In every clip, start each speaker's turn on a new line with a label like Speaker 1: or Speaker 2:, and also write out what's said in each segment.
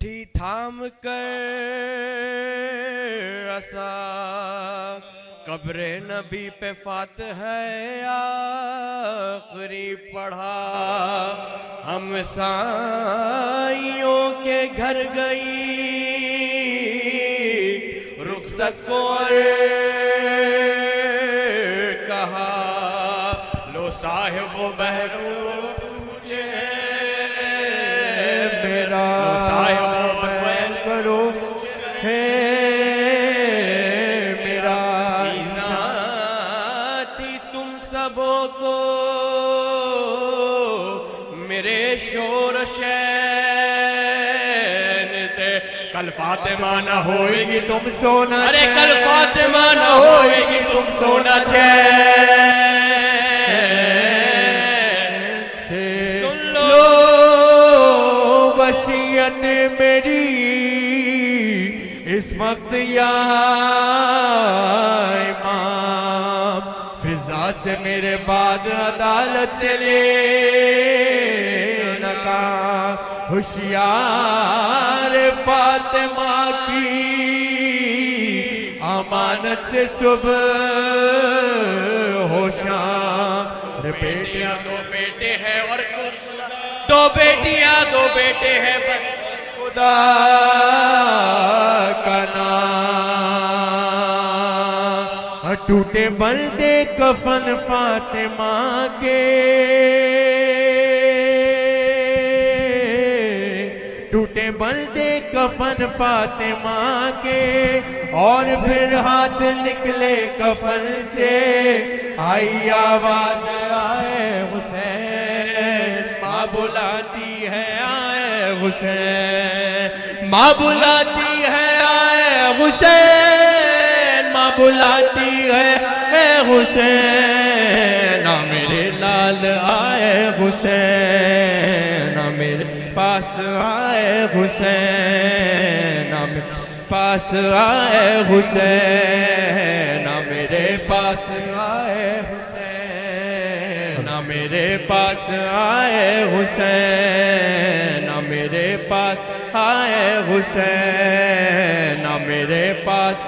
Speaker 1: मुट्ठी थाम कर असा कब्रे नबी पे फातिहा आखिरी पढ़ा। हम साइयों के घर गई रुखसत को कहा लो साहिबो बहरू मुझे
Speaker 2: मेरा करो है मेरा
Speaker 1: ईज़ाती तुम सबों को मेरे शोर शैन से। कल फातिमा न होएगी तुम सोना, अरे कल फातिमा न होएगी तुम सोना चैन से। सुन लो
Speaker 2: वसीयत मेरी इस वक्त या इमाम, फिजा से मेरे बाद अदालत से ले नकाम। होशियार फातिमा की अमानत से सुबह हो शाम।
Speaker 1: बेटियां दो बेटे हैं और दो बेटियां दो बेटे हैं
Speaker 2: खुदा का नाम। टूटे बल्दे कफन फातिमा के, टूटे बल्दे कफन फातिमा के, और फिर हाथ निकले कफन से। आई आवाज आए हुसैन, माँ बुलाती है आए हुसैन, माँ बुलाती है आए हुसैन, माँ बुलाती है हुसैन। ना मेरे लाल आए हुसैन, ना मेरे पास आए हुसैन, ना मेरे पास आए हुसैन, ना मेरे पास आए हुसैन, ना मेरे पास आए हुसैन, ना मेरे पास आए हुसैन, ना मेरे पास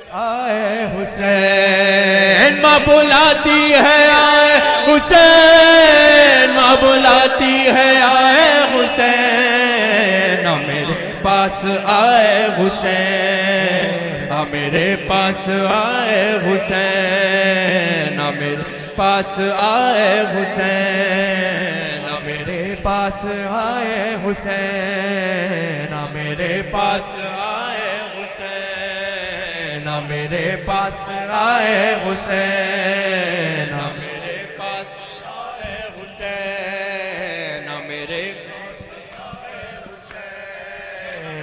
Speaker 2: आए हुसैन। माँ बुलाती है आए हुसैन, माँ बुलाती है आए हुसैन, ना मेरे पास आए हुसैन, ना मेरे पास आए हुसैन, ना मेरे पास आए हुसैन, ना मेरे पास आए हुसैन, ना मेरे पास आए हुसैन, ना मेरे पास आए हुसैन, ना मेरे पास आए हुसैन, ना मेरे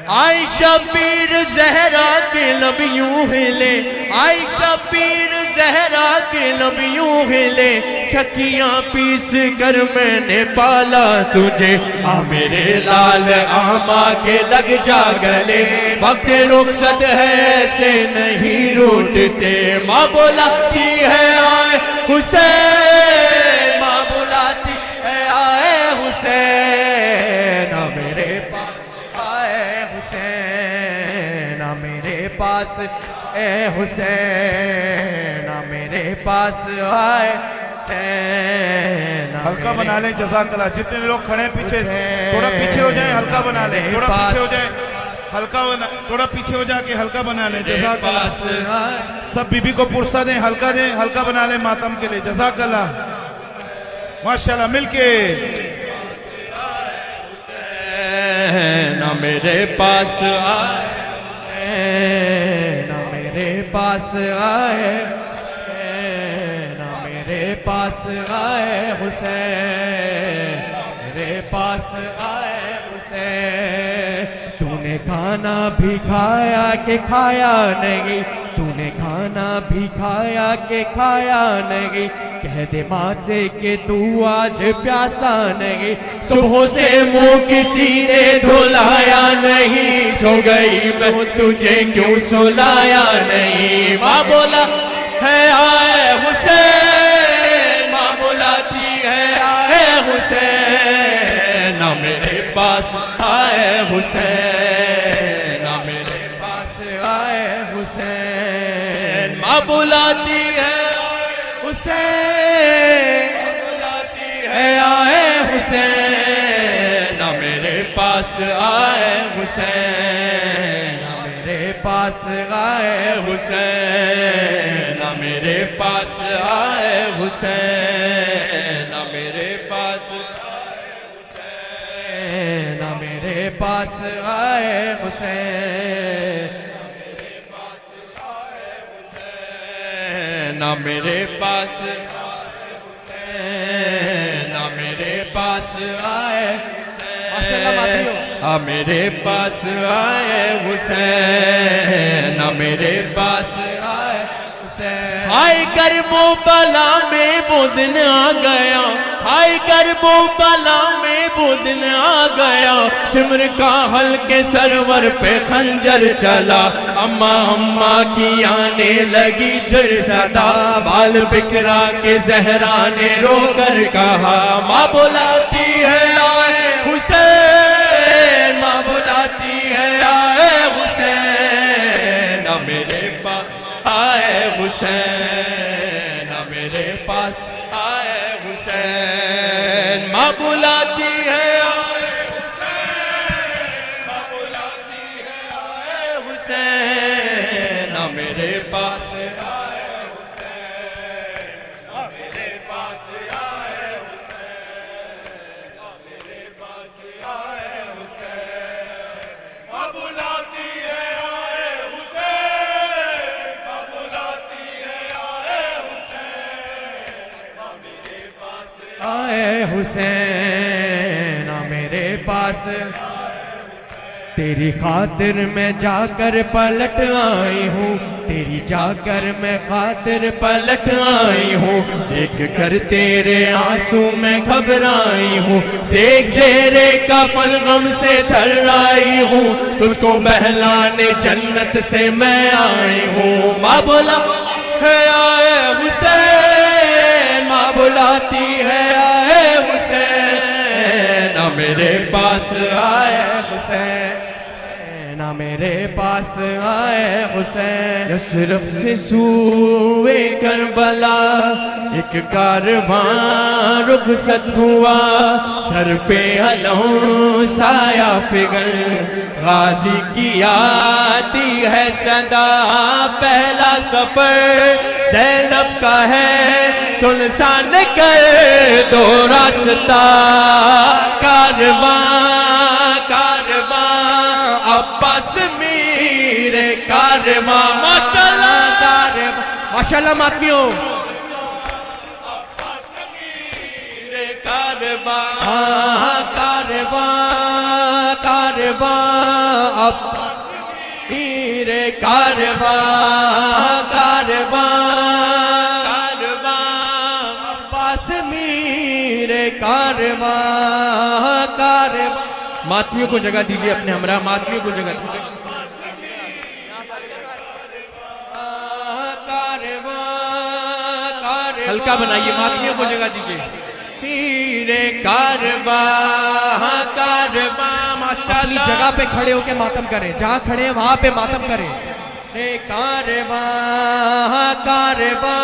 Speaker 2: आयशा पीर ज़हरा के लब यूं हिले, आयशा पीर ज़हरा के लब यूं हिले, छकियां पीस कर मैंने पाला तुझे। आ मेरे लाल आमा के लग जा गले, वक्त रुखसत है ऐसे नहीं रूठते। माँ बुलाती है आए हुसैन, माँ बुलाती है आए हुसैन, आ मेरे पास आए हुसैन, आ मेरे पास ए हुसैन, आ मेरे पास आए हुसैन।
Speaker 3: हल्का बना लें जज़ाकल्लाह। जितने लोग खड़े हैं पीछे थोड़ा पीछे हो जाएं, हल्का बना लें, थोड़ा पीछे हो जाएं, हल्का बना, थोड़ा पीछे हो जाके हल्का बना लें। जज़ाकल्लाह। सब बीबी को पुरसा दें, हल्का दें, हल्का बना लें मातम के लिए। जज़ाकल्लाह माशाल्लाह। मिलके
Speaker 2: ना मेरे पास आए, ना मेरे पास आए, ना मेरे पास आए हुसैन, मेरे पास आए हुसैन। तूने खाना भी खाया के खाया नहीं, तूने खाना भी खाया के खाया नहीं, कह दे माँ से कि तू आज प्यासा नहीं। सुबह से मुंह किसी ने धुलाया नहीं, सो गई मैं तुझे क्यों सुलाया नहीं। माँ बोला है आए हुसैन, माँ बुलाती है आए हुसैन,
Speaker 1: ना मेरे पास आए हुसैन, ना मेरे
Speaker 2: पास आए हुसैन।
Speaker 1: माँ बुलाती है
Speaker 2: हुसैन,
Speaker 1: बुलाती है आए हुसैन, ना मेरे पास आए हुसैन,
Speaker 2: ना मेरे पास आए
Speaker 1: हुसैन, ना मेरे पास आए हुसैन, ना मेरे पास
Speaker 2: हुसैन, ना मेरे पास आए हुसैन,
Speaker 1: ना मेरे पास हुसैन, ना मेरे पास आए
Speaker 2: माशाल्लाह मातियों।
Speaker 1: आ मेरे पास आए हुसैन, ना मेरे पास आए
Speaker 2: हुसैन।
Speaker 1: हाय करबो बला में वो दिन आ गया, हाय करबो बला में वो दिन आ गया, शिमर का हल्के सरवर पे खंजर चला, अम्मा अम्मा की आने लगी जड़ सदा, बाल बिखरा के जहरा ने रोकर कहा, माँ बुलाती है आए हुसैन, माँ बुलाती है आए हुसैन, ना मेरे पास आए हुसैन, ना मेरे पास आए हुसैन, माँ बुलाती है आए हुसैन, माँ बुलाती है आए हुसैन, ना मेरे पास आए हुसैन, ना मेरे पास आए हुसैन, ना मेरे पास आए हुसैन, माँ बुलाती है आए हुसैन, माँ बुलाती है आए हुसैन, ना मेरे पास
Speaker 2: आए हुसैन, ना मेरे पास। तेरी खातिर मैं जाकर पलट आई हूँ, तेरी जाकर मैं खातिर पलट आई हूँ, देख कर तेरे आंसू में घबराई हूँ, देख जेरे का फल गम से थर आई हूँ, तुझको बहलाने जन्नत से मैं आई हूँ, माँ बोला है आए हुसैन, माँ बुलाती है आए हुसैन, ना मेरे पास आए हुसैन, ना मेरे पास आए हुसैन। यसरफ से सूए करबला एक कारवां रुखसत हुआ, सर पे अलौं साया फिगर, गाजी की आती है सदा, पहला सफर ज़ैनब का है सुनसान कर दो रास्ता, कारवां कारवां अब्बास मेरे कारवां, माशाल्लाह माशाल्लाह मातियों। अब्बास मेरे कारवां कारवां कारवां अब्बास मेरे कारवां कारवां कारवां अब्बास मेरे कारवां कारवां। मातमियों को जगह दीजिए, अपने हमरा मातमियों को जगह दीजिए। हल्का बनाइए, मातमियों को जगह दीजिए। पीरे कारवा कारवा माशाल्लाह, जगह पे खड़े होके मातम करें, जहाँ खड़े हैं वहां पे मातम करें। रे कारवा कारवा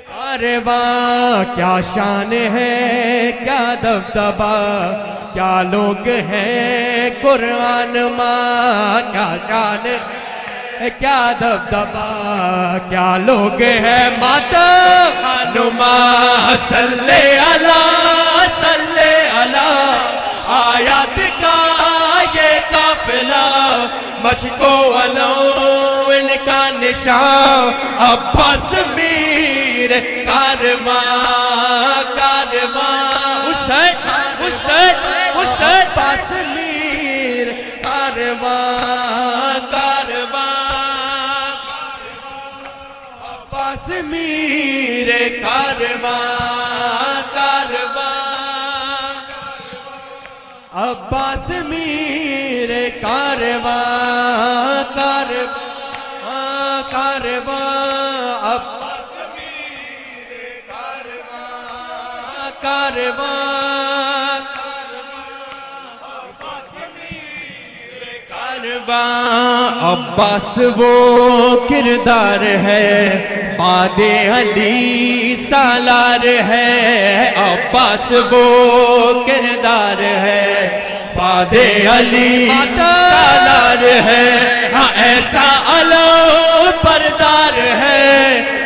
Speaker 2: कारवा, क्या शान है क्या दबदबा, क्या लोग हैं कुरान माँ, क्या शान है क्या दबदबा, क्या लोग हैं माता हनुमा, सल्ले अला आयात का ये काफिला, मशको अलो इनका निशान, अब्बास मीर कारवा कारवा, हुसैन हुसैन हुसैन अब्बास मीर कारवा कारवा, अब्बास मीर कारवा कारवा, अब्बास मीर कारवा कारवा कारवा, अब्बास मीर कारवा कारवां अब्बास वो किरदार है, बादे अली सालार है। अब्बास वो किरदार है, बादे अली सालार है। हाँ ऐसा अलो परदार है,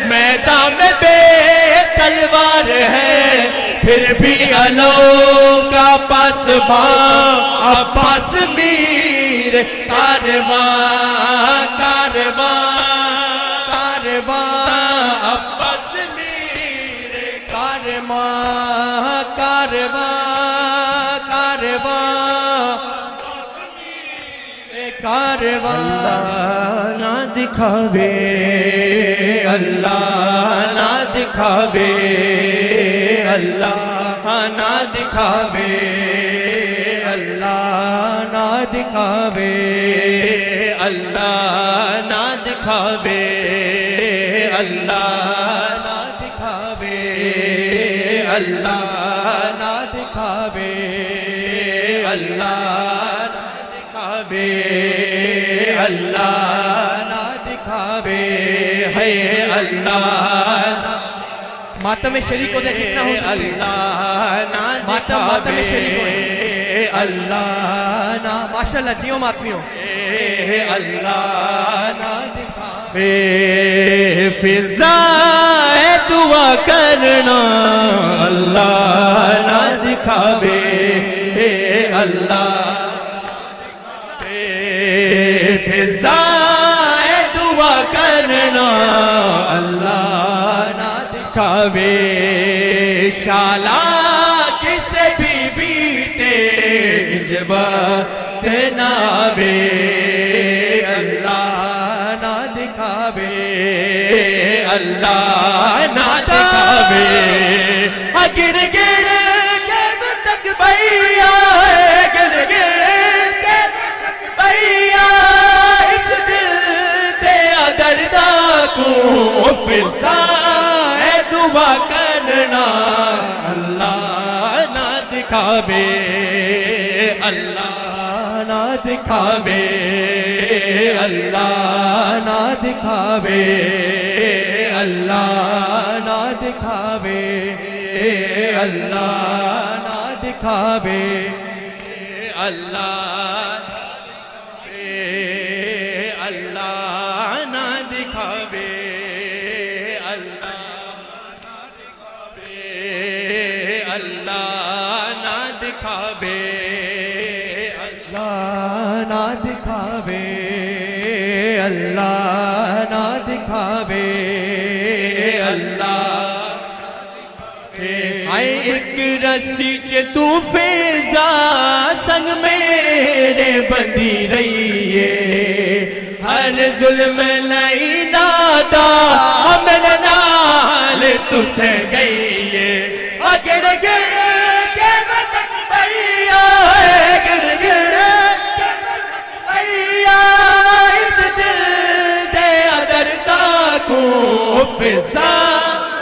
Speaker 2: मैदान में बेतलवार है, फिर भी अलो का पासबां अब्बास मीर कारवां कारवां कारवां अब्बास मीर कारवां कारवां कारवां कारवां ना दिखावे अल्लाह ना दिखावे अल्लाह ना दिखावे अल्लाह ना दिखावे अल्लाह ना दिखावे अल्लाह ना दिखावे अल्लाह ना दिखावे अल्लाह ना दिखावे अल्लाह ना दिखावे है अल्लाह। मातम में शरीक होते जितना हो अल्लाह ना मातम में शरीक हो अल्लाह ना माशाल्लाह जियो मातमियों अल्लाह ना दिखावे फिजाए दुआ करना अल्लाह ना दिखावे अल्लाह फिजाए दुआ करना अल्लाह ना दिखावे शाला किसे भी बीते जबा नावे अल्लाह ना दिखावे अल्लाह ना दिखावे गिर गिर के तक भैया गिर गिर के भैया इस दिल ते दर्दा को फिजा है दुआ करना अल्लाह ना दिखावे अल्लाह ना दिखावे अल्लाह ना दिखावे अल्लाह ना दिखावे अल्लाह ना दिखावे अल्लाह अल्लाह ना दिखावे अल्लाह ना दिखावे अल्लाह ना दिखावे अल्लाह ना दिखावे अल्लाह आए एक रस्सी च तू फेजा संग मेरे बंदी रहिए हर जुल्म लई दादा अमन नाल तुसे गईए गिर गिर के बतक भैया गिर गिर भैया इस दिल दे दर्दा को फिजा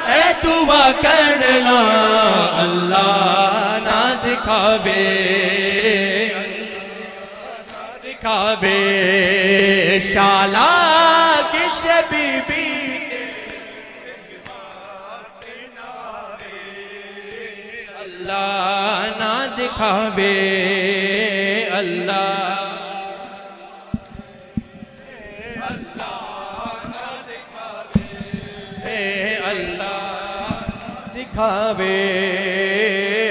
Speaker 2: है दुआ करना अल्लाह ना दिखावे दिखावे शाला किसे बीबी अल्लाह ना दिखावे अल्लाह दिखावे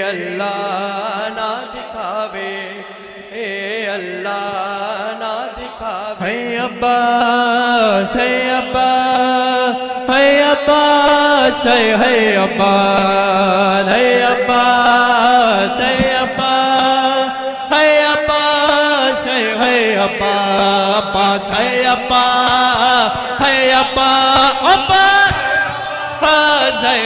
Speaker 2: अल्लाह ना दिखावे अल्लाह ना दिखावे है अब्बास है अब्बास है अब्बास है अब्बास है अब्बास है अब्बास है अब्बास है अब्बास है अब्बास है अब्बास है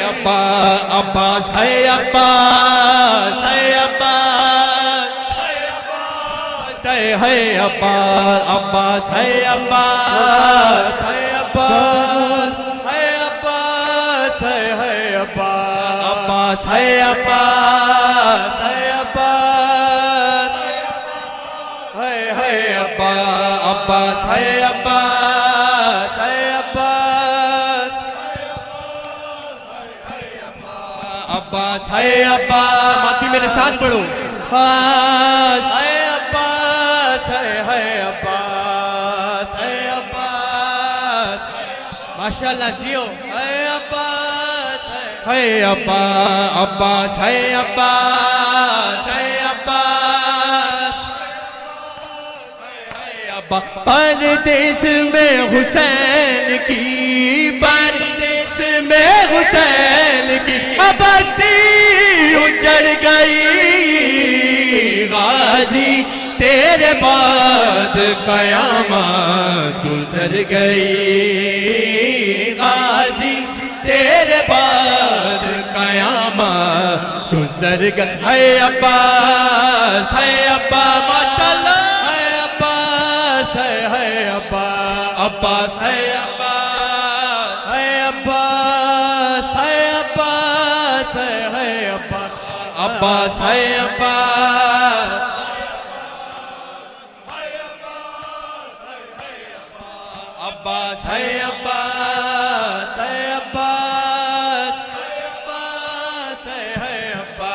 Speaker 2: अब्बास अब्बास है अब्बास है अब्बास है अब्बास अब्बास है अब्बास है अब्बास है अब्बास है अब्बास अब्बास है अब्बास है अब्बास है अब्बा अब्बास है अब्बास है अब्बास अब्बास है अब्बा माफी मेरे साथ पढ़ो अब्बास है अब्बास है अब्बास है अब्बास माशाल्लाह जियो है अब्बास है अब्बा अब्बास है अब्बास है अब्बास परदेस में हुसैन की परदेस में हुसैन की बस्ती उजड़ गई गाजी तेरे बाद कयामत गुजर गई गाजी तेरे बाद कयामत गुजर गई है अब्बास है अब्बा माशाल्लाह है अब्बास है अब्बा अब्बास है अब्बास है अब्बास है अब्बास है अब्बा अब्बास है अब्बास अब्बास है अब्बास है अब्बास अब्बास है अब्बा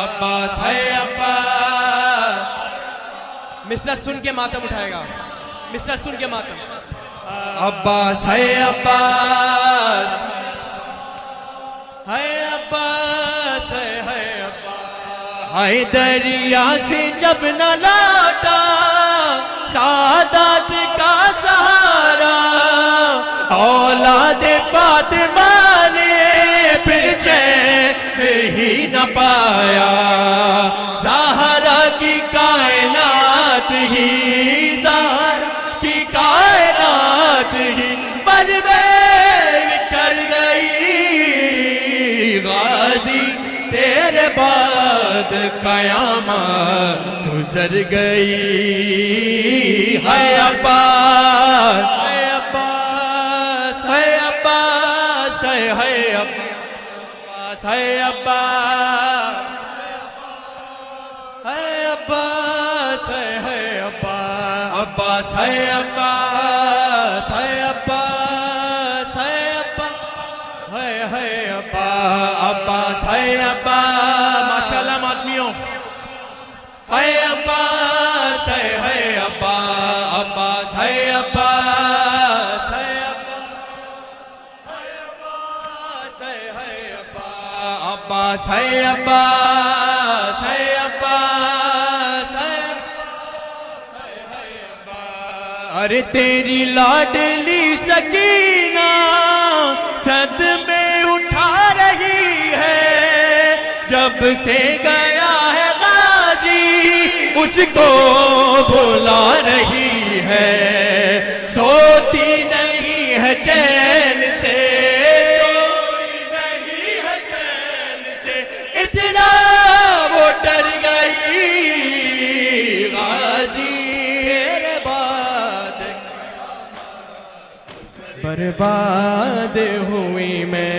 Speaker 2: अब्बास है अब्बास मिश्रा सुन के मातम उठाएगा मिश्रा सुन के मातम अब्बास है अब्बास है अब्बास है अब्बास है दरिया से जब न लौटा सादात का सहारा औलाद फातिमा ने फिर चैन ही न पाया ज़हरा की कायनात ही ज़हरा की कायनात ही बर्बाद कर गई गाजी तेरे बाद कयामत गुजर गई है अब्बास है अब्बास है अब्बास है अब्बास है अब्बास है अब्बास है अब्बास है अब्बास है अब्बास है अब्बास है अब्बा अब्बास है अब्बा माशाल्लाह मातमियों है अब्बास है अब्बा अब्बास है अब्बास है अब्बास है अब्बा अब्बास है अब्बास है अब्बास है अरे तेरी लाडली सकीना सद में उठा रही है जब से गया है गाजी उसको बुला रही है सोती नहीं है चैन से नहीं है चैन से इतना वो डर गई गाजी तेरे बाद बर्बाद हुई मैं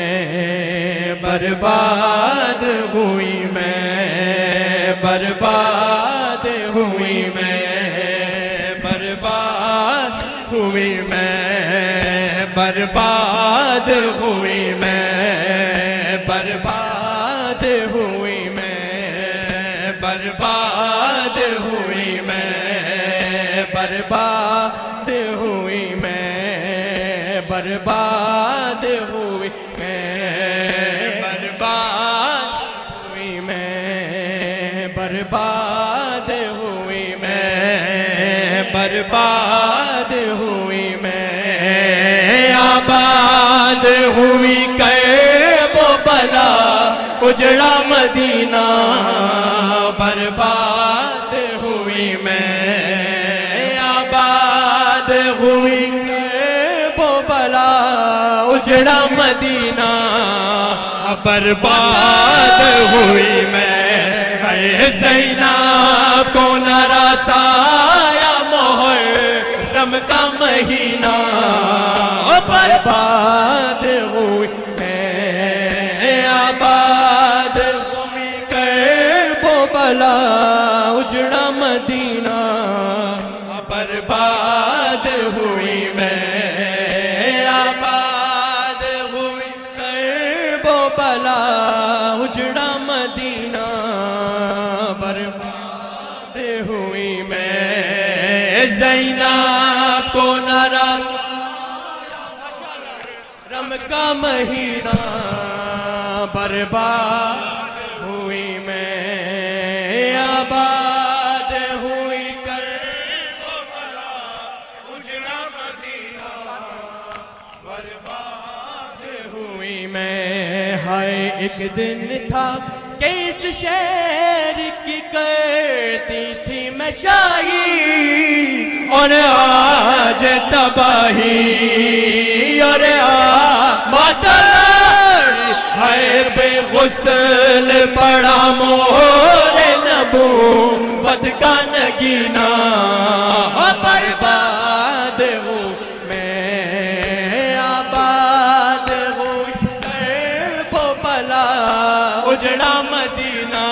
Speaker 2: बर्बाद हुई मैं बर्बाद हुई मैं बर्बाद हुई मैं बर्बाद हुई मैं बर्बाद हुई मैं बर्बाद हुई मैं बर्बाद हुई मैं बर्बाद हुई मैं बर्बाद हुई मैं बर्बाद हुई मैं आबाद हुई कै वो बला उजड़ा मदीना बर्बाद हुई मैं आबाद हुई वो बला उजड़ा मदीना बर्बाद हुई मैं ज़ैनब को नरासाया मुहर्रम का महीना बर्बाद हुई मैं आबाद बला उजड़ा मदीना बर्बाद हुई मैं ज़ैनब को नाराज़ रम का महीना बर्बाद हुई मैं आबाद हुई कर उजड़ा मदीना बर्बाद हुई मैं। हाय एक दिन था कि इस शहर की करती थी मैं शाही और आज तबाही और हाय बेगुस्ल पड़ा मोरे नबूवत का नगीना बर्बाद हूँ मैं आबाद हूँ वो बला उजड़ा मदीना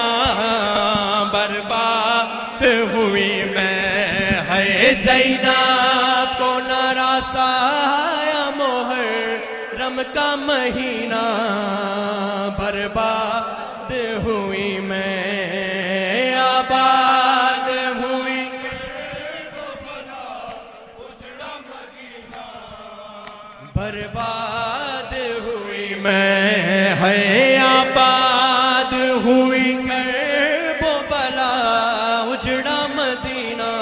Speaker 2: बर्बाद हुई मैं। है ज़ैनब को नाराज़ा मोहर्रम का महीना बर्बाद हुई मैं आबाद हुई बर्बाद हुई मैं है आबाद हुई वो बला उजड़ा मदीना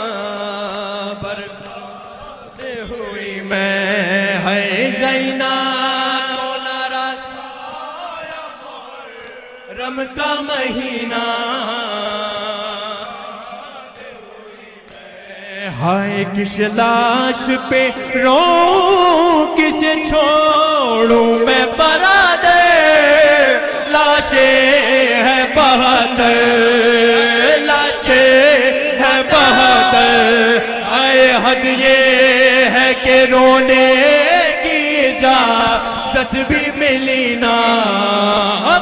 Speaker 2: बर्बाद हुई मैं है ज़ैनब को नाराज़ रम का महीना हाय किस लाश पे रो किसे छोड़ूं मैं बरादर लाशें है बहादुर लाशें है बहादुर। हाय हद ये है कि रोने की इजाज़त भी मिली ना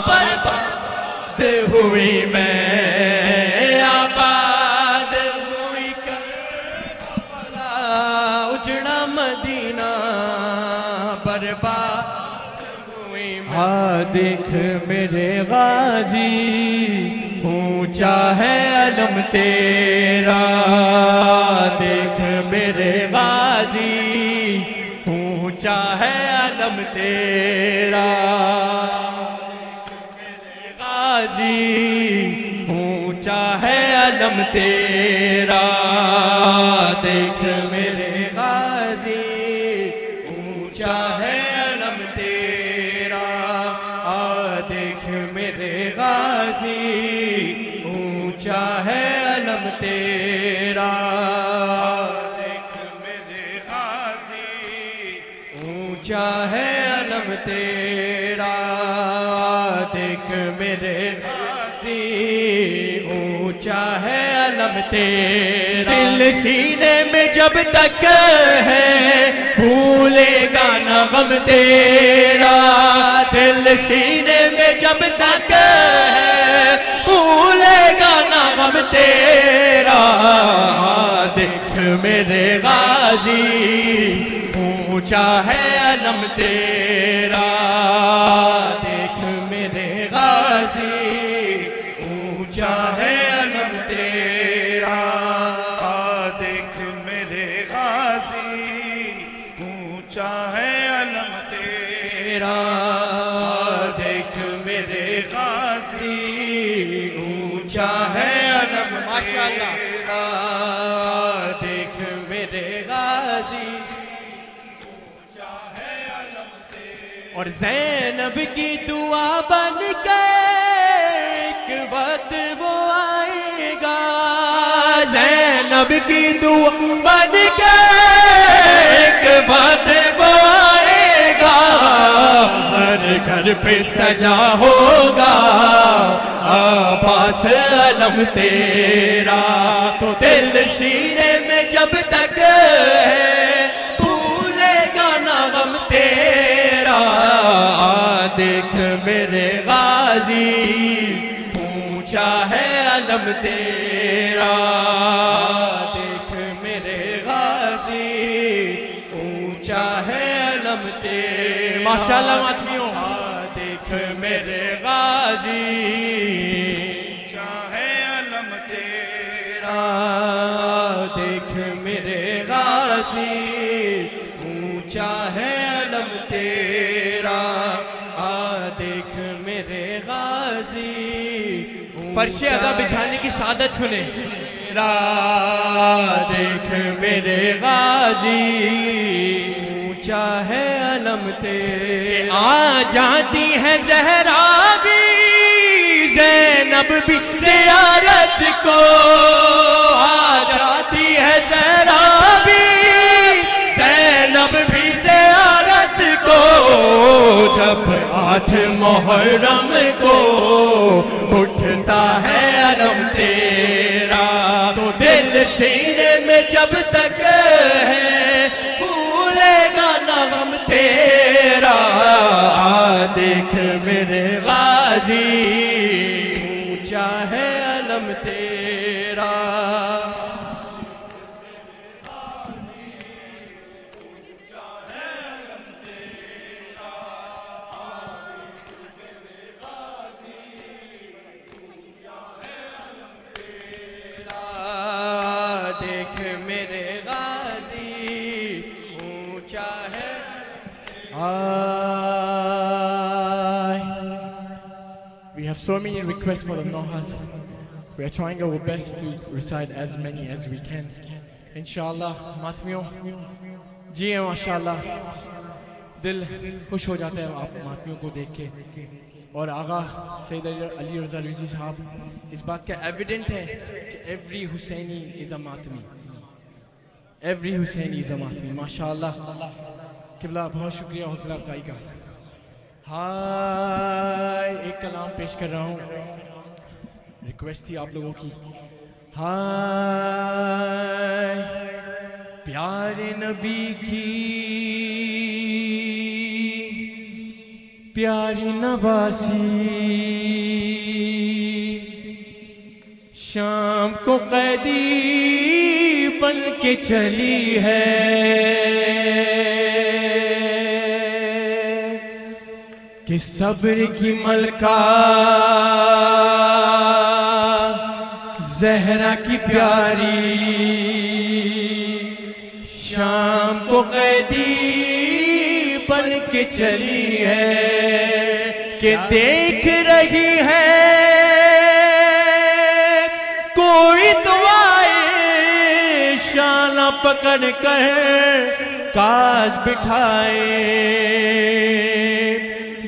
Speaker 2: बर्बाद हुई मैं आबाद हुई करबला उजड़ा मदीना बर्बाद हुई मैं। हाँ देख मेरे गाजी ऊंचा है अलम तेरा देख मेरे गाजी ऊंचा है अलम तेरा गाजी ऊंचा है अलम तेरा देख मेरे गाजी ऊंचा है अलम तेरा देख मेरे गाजी ऊंचा है अलम तेरा देख मेरे गाजी ऊंचा है अलम तेरा देख मेरे गाजी ऊंचा है अलम तेरा। दिल सीने में जब तक है भूलेगा न गम तेरा दिल सीने में जब तक है भूलेगा न गम तेरा देख मेरे गाजी ऊंचा है अलम तेरा देख मेरे गाजी ऊंचा है अलम तेरा
Speaker 3: देख मेरे गाजी ऊंचा है अलम तेरा
Speaker 2: देख मेरे गाजी ऊंचा है अलम माशाअल्लाह देख मेरे गाजी ऊंचा है अलम तेरा। और ज़ैनब की दुआ बन के एक वक्त वो आएगा ज़ैनब की दुआ बन के एक वक्त वो आएगा हर घर पे सजा होगा आबास अलम तेरा। तो दिल सीने में जब तक है भूलेगा ना गम तेरा देख मेरे गाजी ऊंचा है अलम तेरा देख मेरे गाजी ऊंचा है अलम तेरा। माशाअल्लाह आदमियों देख मेरे मेरे गाजी
Speaker 3: चाहे अलम तेरा,
Speaker 2: देख मेरे गाजी ऊंचा है अलम तेरा, देख मेरे गाजी फर्श अदा बिछाने की सादत सुने, देख मेरे गाजी ऊंचा है अलम तेरा। आ जाती है ज़हरा भी ज़ैनब भी ज़ियारत को, आ जाती है ज़हरा भी ज़ैनब भी ज़ियारत को, जब 8 मुहर्रम को उठता है अलम तेरा, तो दिल सीने में जब तक है भूलेगा ना गम तेरा, देख मेरे गाजी ऊंचा है अलम तेरा। देख मेरे गाजी ऊंचा है।
Speaker 4: We have so many requests for the Nohas. We are trying our best to recite as many as we can. Inshallah, मातमियों जी हैं माशाल्लाह, दिल खुश हो जाता है आप मातमियों को देख के। और आगा सैयद अली रज़ा रिज़वी साहब इस बात का एविडेंट है कि एवरी हुसैनी इज़ अ मातमी, एवरी हुसैनी इज़ अ मातमी माशाल्लाह। किबला बहुत शुक्रिया हौसला अफजाई का। हाय एक कलाम पेश कर रहा हूँ, रिक्वेस्ट थी आप लोगों की। हाय प्यारे नबी की प्यारी नवासी, शाम को कैदी बन के चली है, कि सब्र की मलका ज़हरा की प्यारी, शाम को कैदी बन के चली है, कि देख रही है कोई तो आए शाना पकड़ कर काश बिठाए,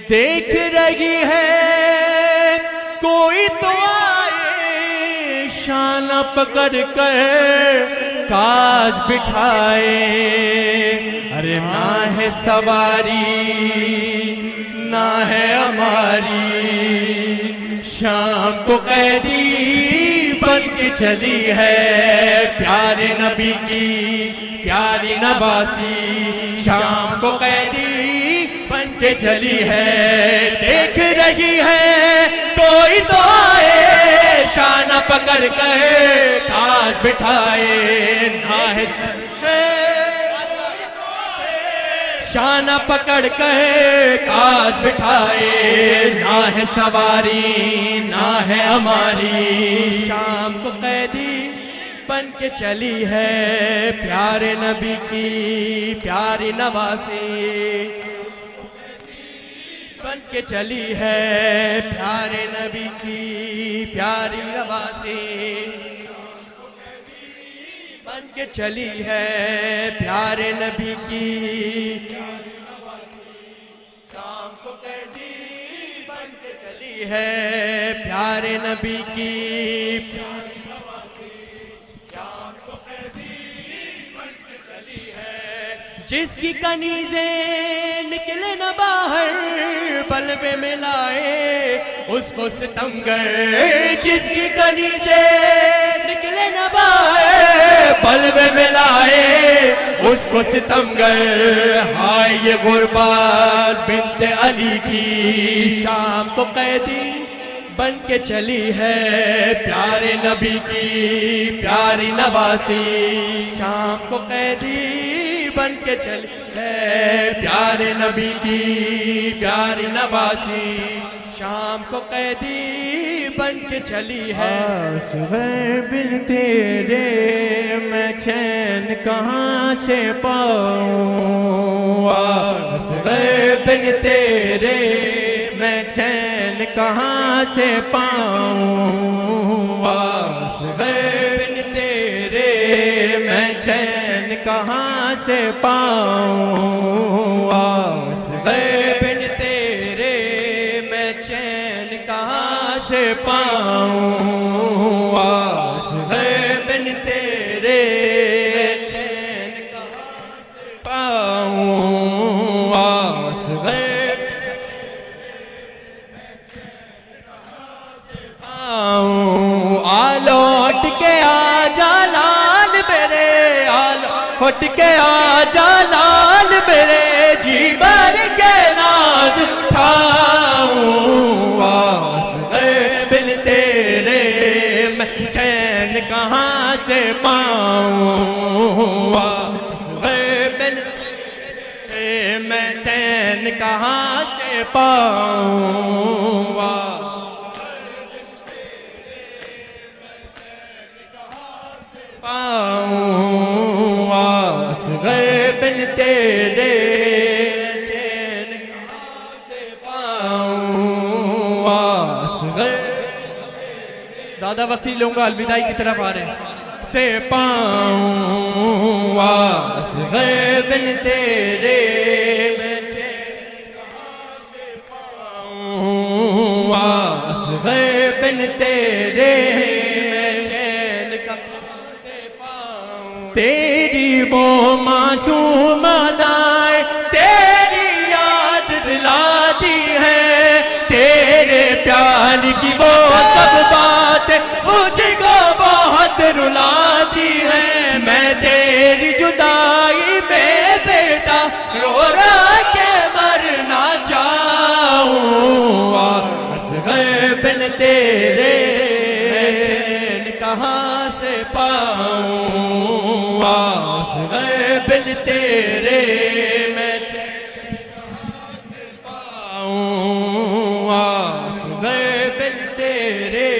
Speaker 4: देख रही है कोई तो आए शाना पकड़ कर काश बिठाए। अरे ना है सवारी ना है हमारी, शाम को कैदी बन के चली है, प्यारे नबी की प्यारी नवासी, शाम को कैदी बन के चली है, देख रही है कोई तो आए शाना पकड़ कर काश बिठाए, ना है शाना पकड़ कर काश बिठाए, ना है सवारी ना है हमारी, शाम को कैदी बन के चली है, प्यारे नबी की प्यारी नवासी, बन के चली है, प्यारे नबी की प्यारी नवासी, बन के चली है, प्यारे नबी की शाम को कैदी बन के चली है, प्यारे नबी की प्यारी नवासी, शाम को कैदी बन के चली है, जिसकी कनीज़े निकले न बाहर बलवे में लाए उसको सितमगर, जिसकी कनीज़े निकले न बाहर बलवे में लाए उसको सितमगर, हाय ये गुरबात बिन्ते अली की, शाम को कैदी बन के चली है, प्यारे नबी की प्यारी नवासी, शाम को कैदी बन के चली है, प्यारे नबी की प्यारी नवासी,
Speaker 2: शाम को कैदी बन के चली है।
Speaker 4: असग़र बिन तेरे मैं चैन कहाँ से पाऊँ,
Speaker 2: असग़र बिन तेरे
Speaker 4: मैं चैन कहाँ से पाऊँ,
Speaker 2: असग़र बिन तेरे
Speaker 4: मैं चैन कहाँ से पाऊँ,
Speaker 2: असग़र बिन तेरे मैं चैन कहाँ से
Speaker 4: पाऊँ,
Speaker 2: असग़र बिन तेरे चैन कहाँ से
Speaker 4: पाऊँ, असग़र पाऊँ। आ लौट के आजा लाल मेरे, आ लौट के आजा लाल मेरे, जी भर के नाज उठाऊँ,
Speaker 2: असग़र बिन तेरे
Speaker 4: मैं चैन कहाँ से पाऊँ, असग़र बिन तेरे मैं चैन कहाँ से पाऊँ, असग़र बिन तेरे
Speaker 2: चैन कहाँ से
Speaker 4: पाऊँ, असग़र ज़्यादा वक्त ही लूँगा, अलविदाई की तरफ आ रहे हैं, से पाऊँ, असग़र बिन तेरे मैं चैन कहाँ से पाऊँ, असग़र बिन तेरे
Speaker 2: चैन कहाँ से पाऊँ।
Speaker 4: तेरी वो मासूम अदाएं तेरी याद दिलाती है, तेरे प्यार की वो सब बातें मुझको बहुत रुलाती है। मैं तेरी जुदाई में बेटा रो रो के मरना चाहूँ, असग़र बिन तेरे
Speaker 2: चैन कहाँ से पाऊँ,
Speaker 4: असग़र बिन तेरे
Speaker 2: मैं
Speaker 4: पाऊँ, असग़र
Speaker 2: बिन तेरे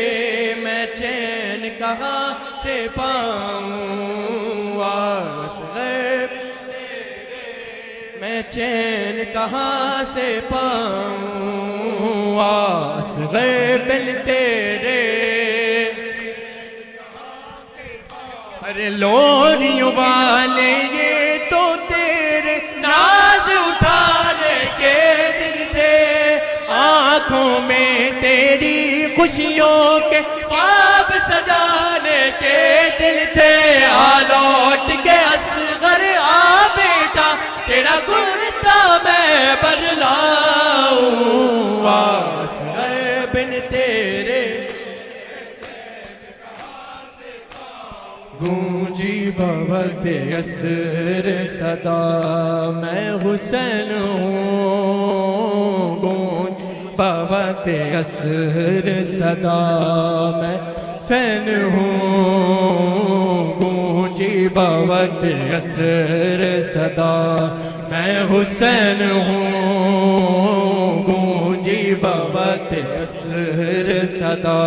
Speaker 2: मैं चैन कहाँ से पाऊँ, असग़र मैं चैन कहाँ से पाऊँ,
Speaker 4: असग़र बिन तेरे। अरे लोरियों वाले ये तो तेरे नाज उठाने के दिन थे, आँखों में तेरी खुशियों के ख्वाब सजाने के दिन थे। आ लौट के असग़र आ बेटा तेरा कुर्ता मैं बदलाऊँ,
Speaker 2: असग़र बिन तेरे
Speaker 4: गूंजी बवते असर सदा मैं हुसैन हूँ, गूंज बवते असर सदा मैं हुसैन हूँ, गूंजी बवते असर सदा मैं हुसैन हूँ, गूंजी बवते असर सदा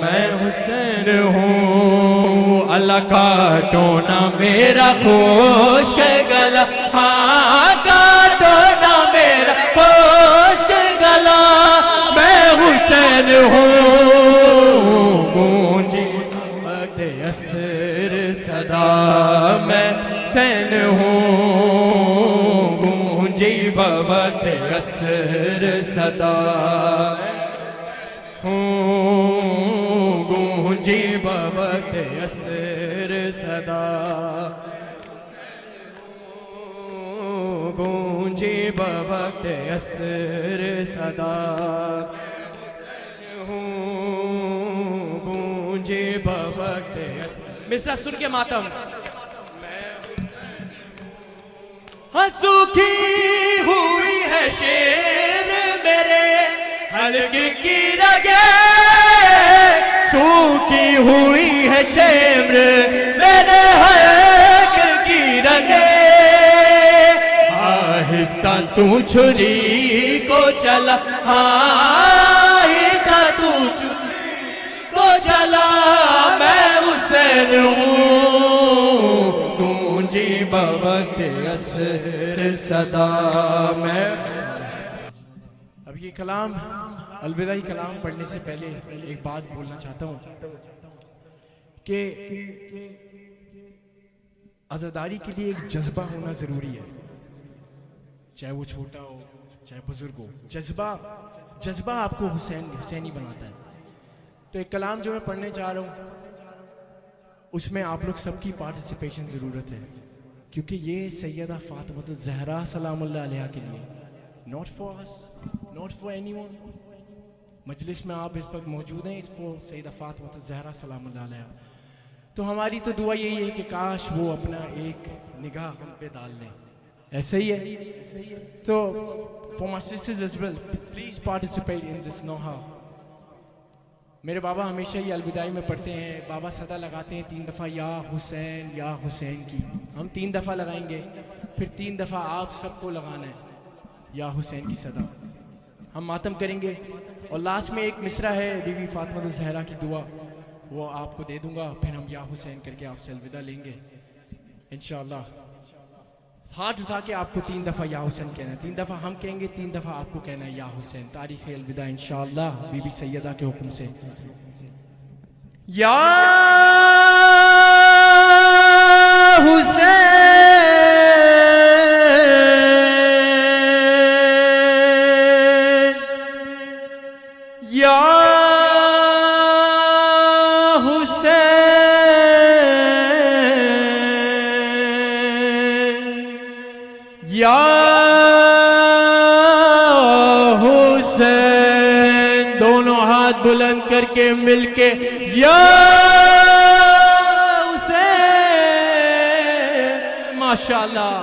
Speaker 4: मैं हुसैन हूँ। अल्लाह काटो ना मेरा खुश्क गला, हाँ काटो ना मेरा खुश्क गला, मैं हुसैन हूँ, गूंजी बवते असर सदा मैं हुसैन हूँ, गूंजी बवते असर सदा गूंजी बवते असर सदा, गूंजी बवते असर सदा, गूंजी बवते
Speaker 2: मिसरा सुन के मातम।
Speaker 4: हाँ सूखी हुई है शेर मेरे हल्के की रगे, सूखी हुई है शेर मेरे हल्के की रगे, आहिस्ता
Speaker 2: तू छुरी को चला, हाय था तू छुरी को चला, मैं हुसैन हूँ गूंजी बवक्त असर सदा मैं।
Speaker 4: अब ये कलाम अलविदाई कलाम पढ़ने से पहले एक बात बोलना चाहता हूँ कि आज़ादारी के लिए एक जज्बा होना ज़रूरी है, चाहे वो छोटा हो चाहे बुजुर्ग हो। जज्बा आपको हुसैनी बनाता है। तो एक कलाम जो मैं पढ़ने जा रहा हूँ उसमें आप लोग सबकी पार्टिसिपेशन ज़रूरत है, क्योंकि ये सैयदा फातिमा ज़हरा सलामुल्लाह अलैहा के लिए, not for us, not for anyone. मजलिस में आप इस वक्त मौजूद हैं, इसको सैयदा फातिमा ज़हरा सलामुल्लाह अलैहा। तो हमारी तो दुआ यही है कि काश वो अपना एक निगाह हम पे डाल लें। ऐसे ही है। तो for my sisters as well, please participate in this नोहा। मेरे बाबा हमेशा ही अलविदाई में पढ़ते हैं, बाबा सदा लगाते हैं 3 दफ़ा या हुसैन की। हम 3 दफ़ा लगाएंगे, फिर 3 दफ़ा आप सबको लगाना है या हुसैन की सदा। हम मातम करेंगे और लास्ट में एक मिसरा है बीबी फातिमा ज़हरा की दुआ, वो आपको दे दूंगा, फिर हम या हुसैन करके आपसे अलविदा लेंगे इंशाअल्लाह। हाथ उठा के आपको 3 दफ़ा या हुसैन कहना है, 3 दफ़ा हम कहेंगे, 3 दफ़ा आपको कहना है या हुसैन। तारीख़ अलविदा इंशाअल्लाह बीबी सैयदा के हुक्म से।
Speaker 2: या हुसैन या या हुसैन, दोनों हाथ बुलंद करके मिलके या हुसैन, माशाल्लाह,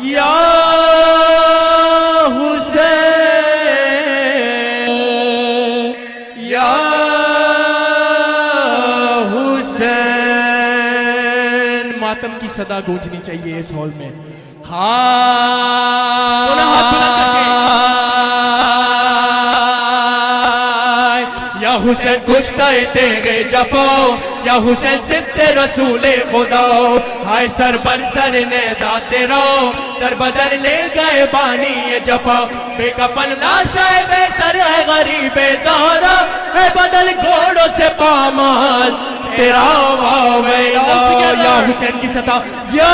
Speaker 2: या हुसैन, या हुसैन। मातम की सदा गूंजनी चाहिए इस हॉल में। या हुसैन खुशताए तेरे जफो, या हुसैन सिद्दे रसूले खुदा, हाय सर पर सर ने जाते रहो, दर बदर ले गए बानी ये जफा, बेकफन लाशा है बेसर है गरीब ज़हरा, है बदल घोड़ों से पामाल तेरा वावेला। या हुसैन की सता, या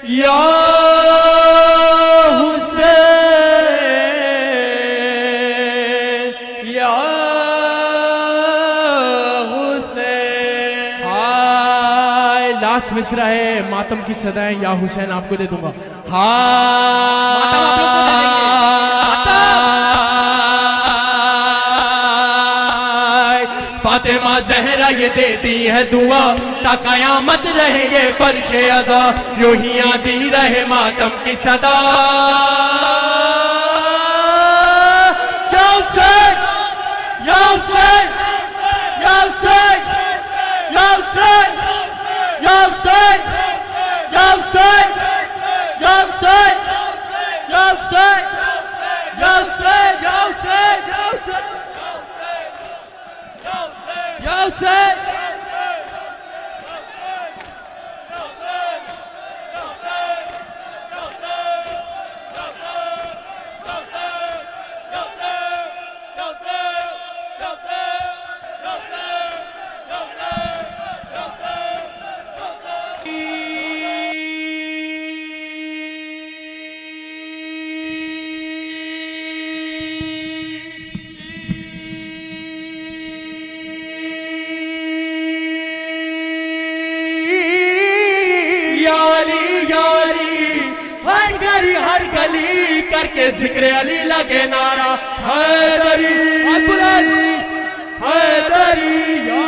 Speaker 2: या हुसैन, या हुसैन। हाय लास्ट मिसरा है मातम की सदाएं, या हुसैन आपको दे दूंगा। फातिमा ज़हरा ये देती है दुआ, ता कयामत रहे ये फर्शे अज़ा, यूं ही आती रहे मातम की सदा। या हुसैन, या हुसैन, या हुसैन, या हुसैन, या हुसैन, या हुसैन, या हुसैन, या हुसैन, या हुसैन, या हुसैन, या हुसैन, या हुसैन। हर गली करके जिक्र अली लगे नारा, हैदरी हैदरी या